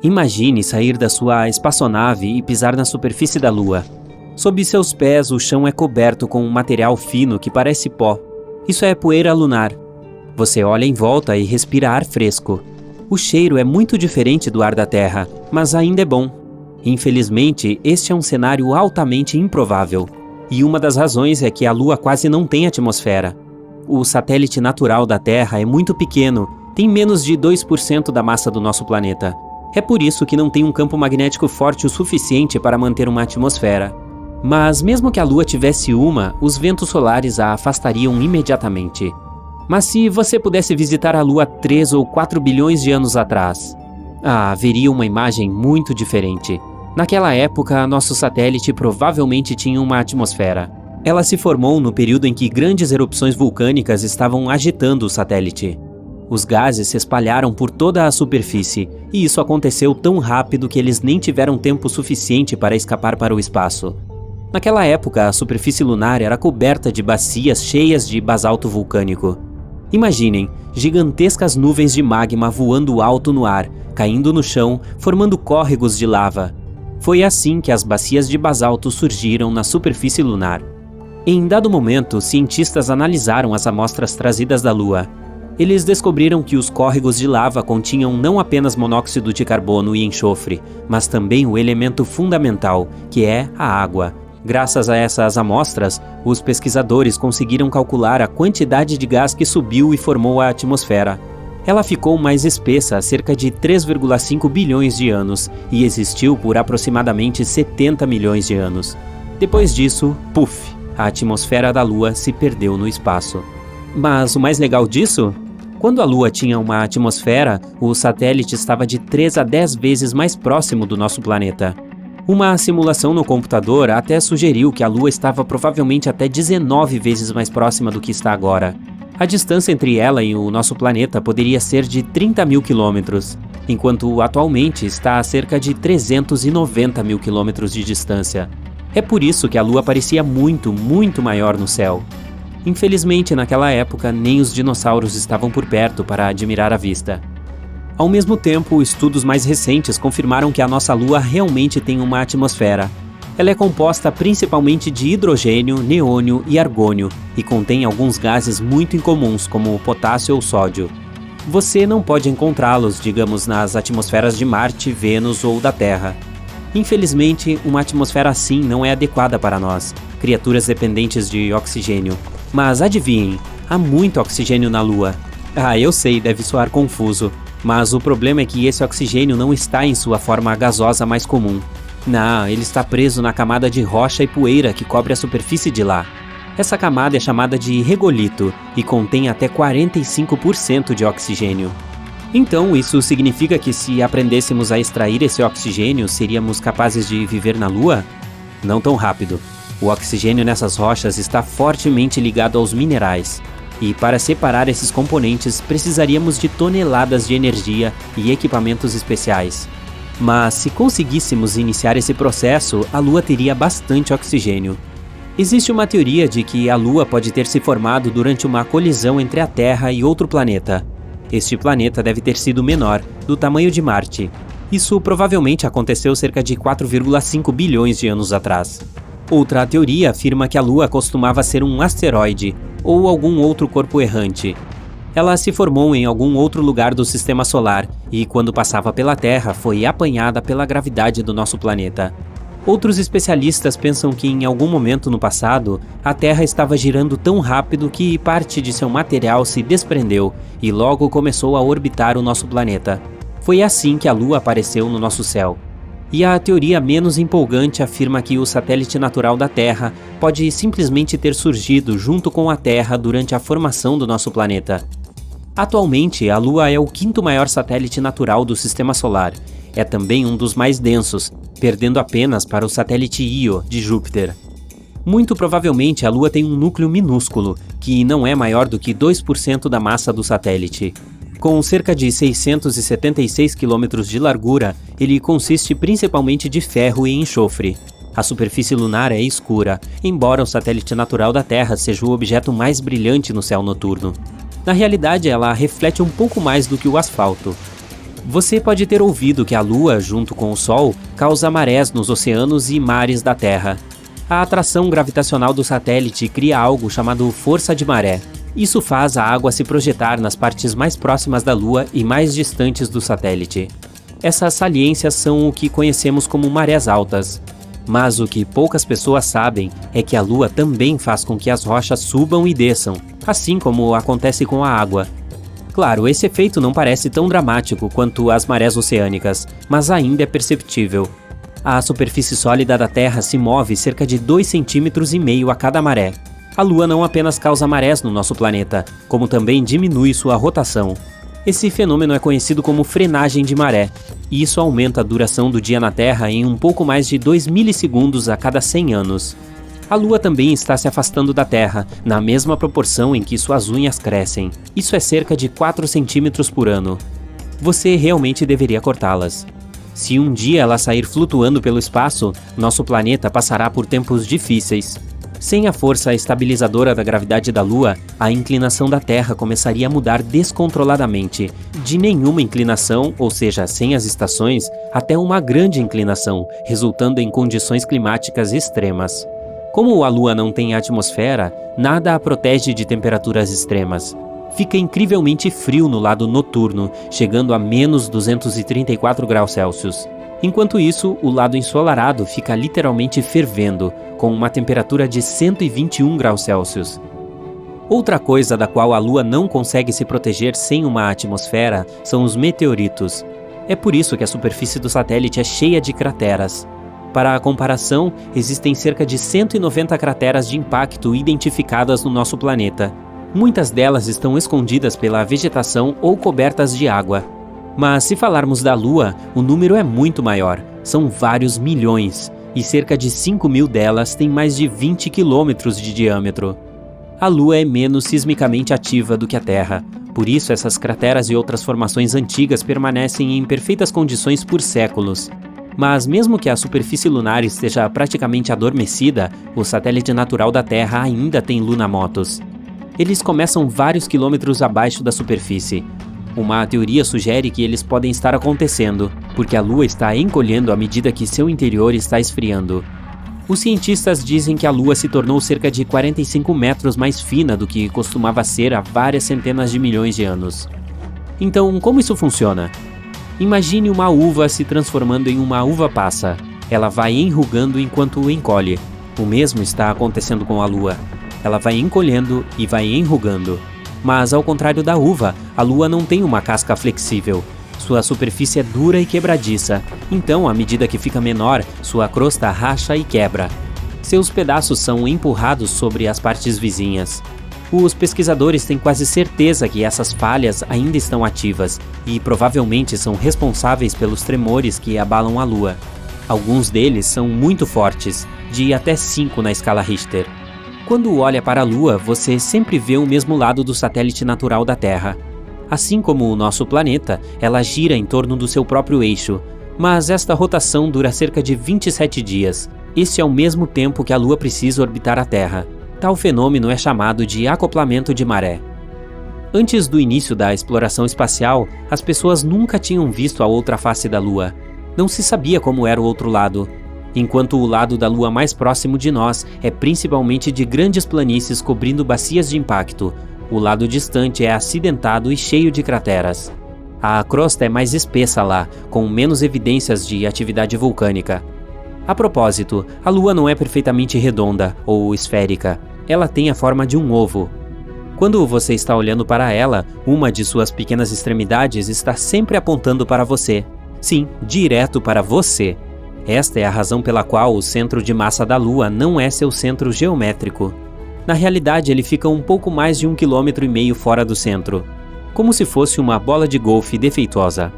Imagine sair da sua espaçonave e pisar na superfície da Lua. Sob seus pés, o chão é coberto com um material fino que parece pó. Isso é poeira lunar. Você olha em volta e respira ar fresco. O cheiro é muito diferente do ar da Terra, mas ainda é bom. Infelizmente, este é um cenário altamente improvável. E uma das razões é que a Lua quase não tem atmosfera. O satélite natural da Terra é muito pequeno, tem menos de 2% da massa do nosso planeta. É por isso que não tem um campo magnético forte o suficiente para manter uma atmosfera. Mas mesmo que a Lua tivesse uma, os ventos solares a afastariam imediatamente. Mas se você pudesse visitar a Lua 3 ou 4 bilhões de anos atrás, haveria uma imagem muito diferente. Naquela época, nosso satélite provavelmente tinha uma atmosfera. Ela se formou no período em que grandes erupções vulcânicas estavam agitando o satélite. Os gases se espalharam por toda a superfície, e isso aconteceu tão rápido que eles nem tiveram tempo suficiente para escapar para o espaço. Naquela época, a superfície lunar era coberta de bacias cheias de basalto vulcânico. Imaginem, gigantescas nuvens de magma voando alto no ar, caindo no chão, formando córregos de lava. Foi assim que as bacias de basalto surgiram na superfície lunar. Em dado momento, cientistas analisaram as amostras trazidas da Lua. Eles descobriram que os córregos de lava continham não apenas monóxido de carbono e enxofre, mas também o elemento fundamental, que é a água. Graças a essas amostras, os pesquisadores conseguiram calcular a quantidade de gás que subiu e formou a atmosfera. Ela ficou mais espessa há cerca de 3,5 bilhões de anos e existiu por aproximadamente 70 milhões de anos. Depois disso, puf, a atmosfera da Lua se perdeu no espaço. Mas o mais legal disso? Quando a Lua tinha uma atmosfera, o satélite estava de 3 a 10 vezes mais próximo do nosso planeta. Uma simulação no computador até sugeriu que a Lua estava provavelmente até 19 vezes mais próxima do que está agora. A distância entre ela e o nosso planeta poderia ser de 30 mil quilômetros, enquanto atualmente está a cerca de 390 mil quilômetros de distância. É por isso que a Lua parecia muito, muito maior no céu. Infelizmente, naquela época, nem os dinossauros estavam por perto para admirar a vista. Ao mesmo tempo, estudos mais recentes confirmaram que a nossa Lua realmente tem uma atmosfera. Ela é composta principalmente de hidrogênio, neônio e argônio, e contém alguns gases muito incomuns, como o potássio ou sódio. Você não pode encontrá-los, digamos, nas atmosferas de Marte, Vênus ou da Terra. Infelizmente, uma atmosfera assim não é adequada para nós, criaturas dependentes de oxigênio. Mas adivinhem, há muito oxigênio na Lua. Eu sei, deve soar confuso, mas o problema é que esse oxigênio não está em sua forma gasosa mais comum. Não, ele está preso na camada de rocha e poeira que cobre a superfície de lá. Essa camada é chamada de regolito e contém até 45% de oxigênio. Então, isso significa que se aprendêssemos a extrair esse oxigênio, seríamos capazes de viver na Lua? Não tão rápido. O oxigênio nessas rochas está fortemente ligado aos minerais. E para separar esses componentes, precisaríamos de toneladas de energia e equipamentos especiais. Mas se conseguíssemos iniciar esse processo, a Lua teria bastante oxigênio. Existe uma teoria de que a Lua pode ter se formado durante uma colisão entre a Terra e outro planeta. Este planeta deve ter sido menor, do tamanho de Marte. Isso provavelmente aconteceu cerca de 4,5 bilhões de anos atrás. Outra teoria afirma que a Lua costumava ser um asteroide ou algum outro corpo errante. Ela se formou em algum outro lugar do Sistema Solar e, quando passava pela Terra, foi apanhada pela gravidade do nosso planeta. Outros especialistas pensam que em algum momento no passado, a Terra estava girando tão rápido que parte de seu material se desprendeu e logo começou a orbitar o nosso planeta. Foi assim que a Lua apareceu no nosso céu. E a teoria menos empolgante afirma que o satélite natural da Terra pode simplesmente ter surgido junto com a Terra durante a formação do nosso planeta. Atualmente, a Lua é o quinto maior satélite natural do Sistema Solar. É também um dos mais densos, perdendo apenas para o satélite Io, de Júpiter. Muito provavelmente, a Lua tem um núcleo minúsculo, que não é maior do que 2% da massa do satélite. Com cerca de 676 km de largura, ele consiste principalmente de ferro e enxofre. A superfície lunar é escura, embora o satélite natural da Terra seja o objeto mais brilhante no céu noturno. Na realidade, ela reflete um pouco mais do que o asfalto. Você pode ter ouvido que a Lua, junto com o Sol, causa marés nos oceanos e mares da Terra. A atração gravitacional do satélite cria algo chamado força de maré. Isso faz a água se projetar nas partes mais próximas da Lua e mais distantes do satélite. Essas saliências são o que conhecemos como marés altas. Mas o que poucas pessoas sabem é que a Lua também faz com que as rochas subam e desçam, assim como acontece com a água. Claro, esse efeito não parece tão dramático quanto as marés oceânicas, mas ainda é perceptível. A superfície sólida da Terra se move cerca de 2,5 cm a cada maré. A Lua não apenas causa marés no nosso planeta, como também diminui sua rotação. Esse fenômeno é conhecido como frenagem de maré, e isso aumenta a duração do dia na Terra em um pouco mais de 2 milissegundos a cada 100 anos. A Lua também está se afastando da Terra, na mesma proporção em que suas unhas crescem. Isso é cerca de 4 centímetros por ano. Você realmente deveria cortá-las. Se um dia ela sair flutuando pelo espaço, nosso planeta passará por tempos difíceis. Sem a força estabilizadora da gravidade da Lua, a inclinação da Terra começaria a mudar descontroladamente, de nenhuma inclinação, ou seja, sem as estações, até uma grande inclinação, resultando em condições climáticas extremas. Como a Lua não tem atmosfera, nada a protege de temperaturas extremas. Fica incrivelmente frio no lado noturno, chegando a menos 234 graus Celsius. Enquanto isso, o lado ensolarado fica literalmente fervendo, com uma temperatura de 121 graus Celsius. Outra coisa da qual a Lua não consegue se proteger sem uma atmosfera são os meteoritos. É por isso que a superfície do satélite é cheia de crateras. Para a comparação, existem cerca de 190 crateras de impacto identificadas no nosso planeta. Muitas delas estão escondidas pela vegetação ou cobertas de água. Mas se falarmos da Lua, o número é muito maior, são vários milhões, e cerca de 5.000 delas têm mais de 20 quilômetros de diâmetro. A Lua é menos sismicamente ativa do que a Terra, por isso essas crateras e outras formações antigas permanecem em perfeitas condições por séculos. Mas mesmo que a superfície lunar esteja praticamente adormecida, o satélite natural da Terra ainda tem lunamotos. Eles começam vários quilômetros abaixo da superfície. Uma teoria sugere que eles podem estar acontecendo, porque a Lua está encolhendo à medida que seu interior está esfriando. Os cientistas dizem que a Lua se tornou cerca de 45 metros mais fina do que costumava ser há várias centenas de milhões de anos. Então, como isso funciona? Imagine uma uva se transformando em uma uva passa. Ela vai enrugando enquanto encolhe. O mesmo está acontecendo com a Lua. Ela vai encolhendo e vai enrugando. Mas, ao contrário da uva, a Lua não tem uma casca flexível. Sua superfície é dura e quebradiça. Então, à medida que fica menor, sua crosta racha e quebra. Seus pedaços são empurrados sobre as partes vizinhas. Os pesquisadores têm quase certeza que essas falhas ainda estão ativas e provavelmente são responsáveis pelos tremores que abalam a Lua. Alguns deles são muito fortes, de até 5 na escala Richter. Quando olha para a Lua, você sempre vê o mesmo lado do satélite natural da Terra. Assim como o nosso planeta, ela gira em torno do seu próprio eixo, mas esta rotação dura cerca de 27 dias. Esse é o mesmo tempo que a Lua precisa orbitar a Terra. Tal fenômeno é chamado de acoplamento de maré. Antes do início da exploração espacial, as pessoas nunca tinham visto a outra face da Lua. Não se sabia como era o outro lado. Enquanto o lado da Lua mais próximo de nós é principalmente de grandes planícies cobrindo bacias de impacto, o lado distante é acidentado e cheio de crateras. A crosta é mais espessa lá, com menos evidências de atividade vulcânica. A propósito, a Lua não é perfeitamente redonda ou esférica. Ela tem a forma de um ovo. Quando você está olhando para ela, uma de suas pequenas extremidades está sempre apontando para você. Sim, direto para você. Esta é a razão pela qual o centro de massa da Lua não é seu centro geométrico. Na realidade, ele fica um pouco mais de 1,5 km fora do centro, como se fosse uma bola de golfe defeituosa.